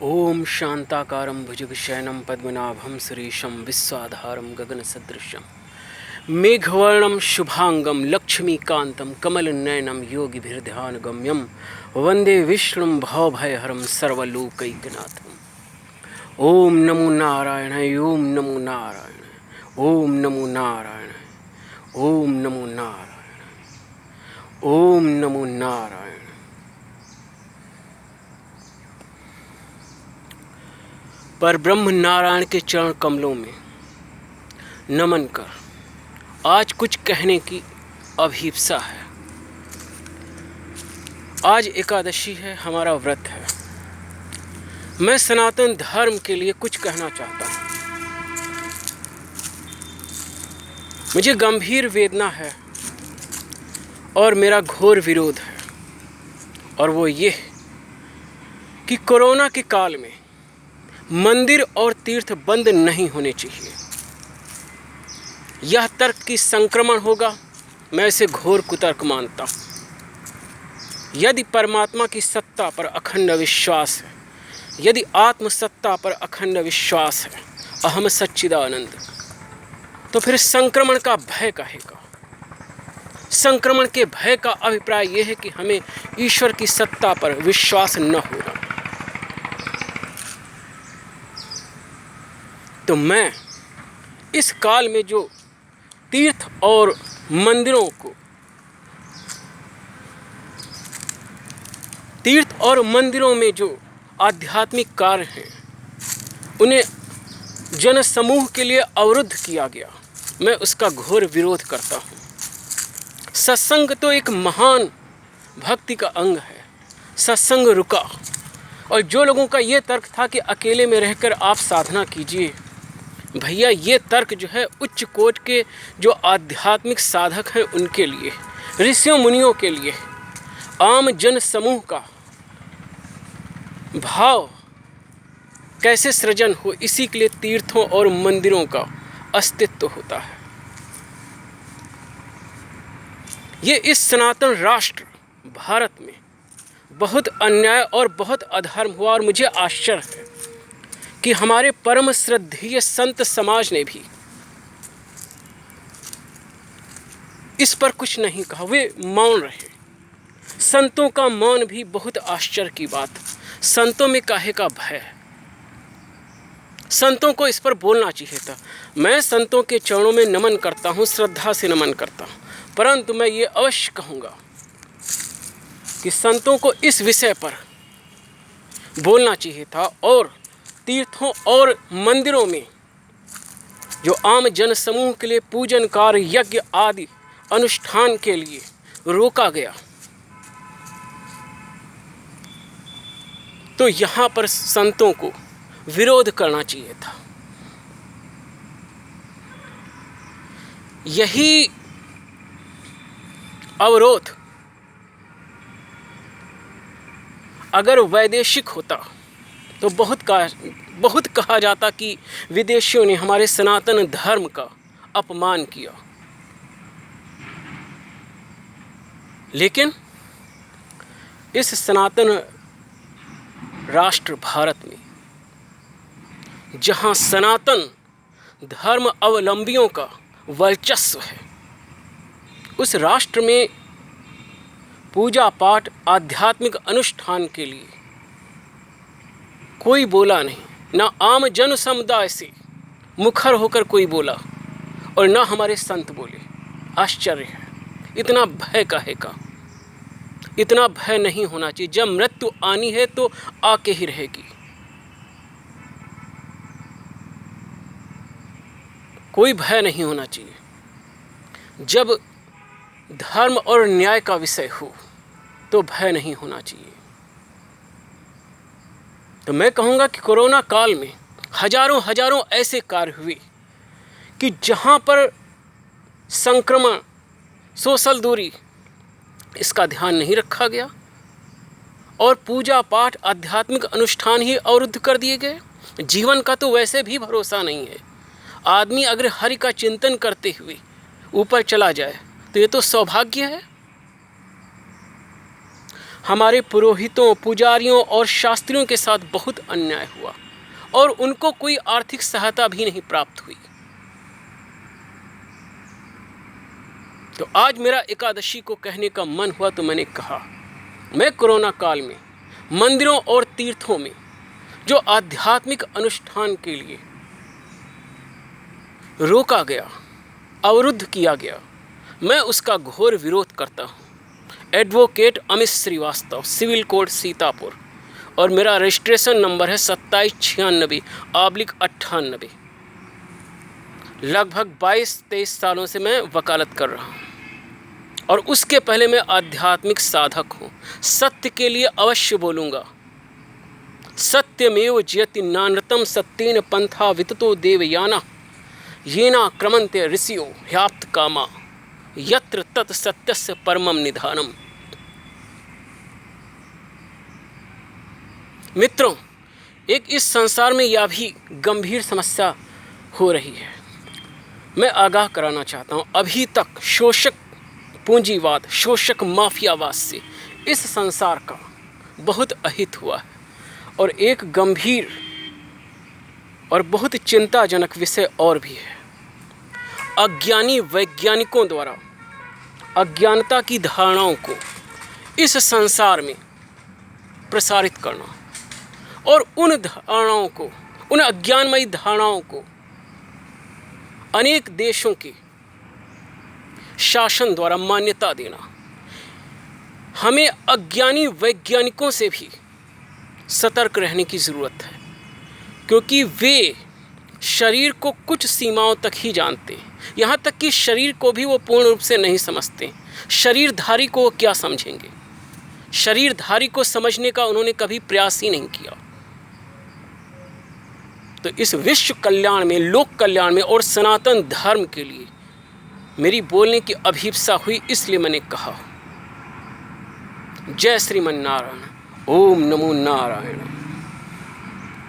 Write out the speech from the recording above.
ओम शांताकारं भुजगशयनं पद्मनाभं सुरेशं विश्वाधारं गगनसदृशं मेघवर्णं शुभांगं लक्ष्मीकान्तं कमलनयनं योगिभिर्ध्यानगम्यं वन्दे विष्णुं भवभयहरं सर्वलोकैकनाथम्। ओम नमो नारायणाय, ओम नमो नारायणाय, ओम नमो नारायणाय, ओम नमो नारायणाय, ओम नमो नारायण। पर ब्रह्म नारायण के चरण कमलों में नमन कर आज कुछ कहने की अभिप्सा है। आज एकादशी है, हमारा व्रत है। मैं सनातन धर्म के लिए कुछ कहना चाहता हूँ। मुझे गंभीर वेदना है और मेरा घोर विरोध है, और वो ये कि कोरोना के काल में मंदिर और तीर्थ बंद नहीं होने चाहिए। यह तर्क की संक्रमण होगा, मैं इसे घोर कुतर्क मानता हूँ। यदि परमात्मा की सत्ता पर अखंड विश्वास है, यदि आत्मसत्ता पर अखंड विश्वास है, अहम सच्चिदानंद, तो फिर संक्रमण का भय काहेगा। संक्रमण के भय का अभिप्राय यह है कि हमें ईश्वर की सत्ता पर विश्वास न होना। तो मैं इस काल में जो तीर्थ और मंदिरों को, तीर्थ और मंदिरों में जो आध्यात्मिक कार्य हैं, उन्हें जन समूह के लिए अवरुद्ध किया गया, मैं उसका घोर विरोध करता हूँ। सत्संग तो एक महान भक्ति का अंग है। सत्संग रुका, और जो लोगों का ये तर्क था कि अकेले में रहकर आप साधना कीजिए, भैया ये तर्क जो है उच्च कोटि के जो आध्यात्मिक साधक हैं उनके लिए, ऋषियों मुनियों के लिए। आम जन समूह का भाव कैसे सृजन हो, इसी के लिए तीर्थों और मंदिरों का अस्तित्व होता है। ये इस सनातन राष्ट्र भारत में बहुत अन्याय और बहुत अधर्म हुआ, और मुझे आश्चर्य है कि हमारे परम श्रद्धेय संत समाज ने भी इस पर कुछ नहीं कहा, वे मौन रहे। संतों का मौन भी बहुत आश्चर्य की बात। संतों में काहे का भय है? संतों को इस पर बोलना चाहिए था। मैं संतों के चरणों में नमन करता हूँ, श्रद्धा से नमन करता हूँ, परंतु मैं ये अवश्य कहूँगा कि संतों को इस विषय पर बोलना चाहिए था, और तीर्थों और मंदिरों में जो आम जन समूह के लिए पूजन कार्य, यज्ञ आदि अनुष्ठान के लिए रोका गया, तो यहाँ पर संतों को विरोध करना चाहिए था। यही अवरोध अगर वैदेशिक होता तो बहुत कहा जाता कि विदेशियों ने हमारे सनातन धर्म का अपमान किया। लेकिन इस सनातन राष्ट्र भारत में, जहाँ सनातन धर्म अवलंबियों का वर्चस्व है, उस राष्ट्र में पूजा पाठ, आध्यात्मिक अनुष्ठान के लिए कोई बोला नहीं। ना आम जन समुदाय से मुखर होकर कोई बोला, और ना हमारे संत बोले। आश्चर्य है। इतना भय काहे का? इतना भय नहीं होना चाहिए। जब मृत्यु आनी है तो आके ही रहेगी। कोई भय नहीं होना चाहिए। जब धर्म और न्याय का विषय हो तो भय नहीं होना चाहिए। तो मैं कहूँगा कि कोरोना काल में हजारों ऐसे कार्य हुए कि जहाँ पर संक्रमण, सोशल दूरी, इसका ध्यान नहीं रखा गया, और पूजा पाठ, आध्यात्मिक अनुष्ठान ही अवरुद्ध कर दिए गए। जीवन का तो वैसे भी भरोसा नहीं है। आदमी अगर हरि का चिंतन करते हुए ऊपर चला जाए तो ये तो सौभाग्य है। हमारे पुरोहितों, पुजारियों और शास्त्रियों के साथ बहुत अन्याय हुआ और उनको कोई आर्थिक सहायता भी नहीं प्राप्त हुई। तो आज मेरा एकादशी को कहने का मन हुआ तो मैंने कहा, मैं कोरोना काल में मंदिरों और तीर्थों में जो आध्यात्मिक अनुष्ठान के लिए रोका गया, अवरुद्ध किया गया, मैं उसका घोर विरोध करता हूँ। Advocate Amit Shrivastava, civil court Sitapur, और मेरा रजिस्ट्रेशन नंबर है 2796/98। लगभग 22-23 सालों से मैं वकालत कर रहा हूँ और उसके पहले मैं आध्यात्मिक साधक हूँ। सत्य के लिए अवश्य बोलूँगा। सत्यमेव जयति नानृतं सत्येन पंथा विततो देवयाना येना क्रमन्ते ऋषियो ह्याप्त कामा यत्र तत् सत्यस्य परमं निधानम। मित्रों, एक इस संसार में यह भी गंभीर समस्या हो रही है। मैं आगाह कराना चाहता हूँ, अभी तक शोषक पूंजीवाद, शोषक माफियावाद से इस संसार का बहुत अहित हुआ है। और एक गंभीर और बहुत चिंताजनक विषय और भी है। अज्ञानी वैज्ञानिकों द्वारा अज्ञानता की धारणाओं को इस संसार में प्रसारित करना और उन धारणाओं को, उन अज्ञानमयी धारणाओं को अनेक देशों के शासन द्वारा मान्यता देना। हमें अज्ञानी वैज्ञानिकों से भी सतर्क रहने की ज़रूरत है, क्योंकि वे शरीर को कुछ सीमाओं तक ही जानते हैं। यहाँ तक कि शरीर को भी वो पूर्ण रूप से नहीं समझते। शरीरधारी को वो क्या समझेंगे? शरीरधारी को समझने का उन्होंने कभी प्रयास ही नहीं किया। तो इस विश्व कल्याण में, लोक कल्याण में और सनातन धर्म के लिए मेरी बोलने की अभिप्सा हुई, इसलिए मैंने कहा। जय श्रीमन नारायण। ओम नमो नारायण।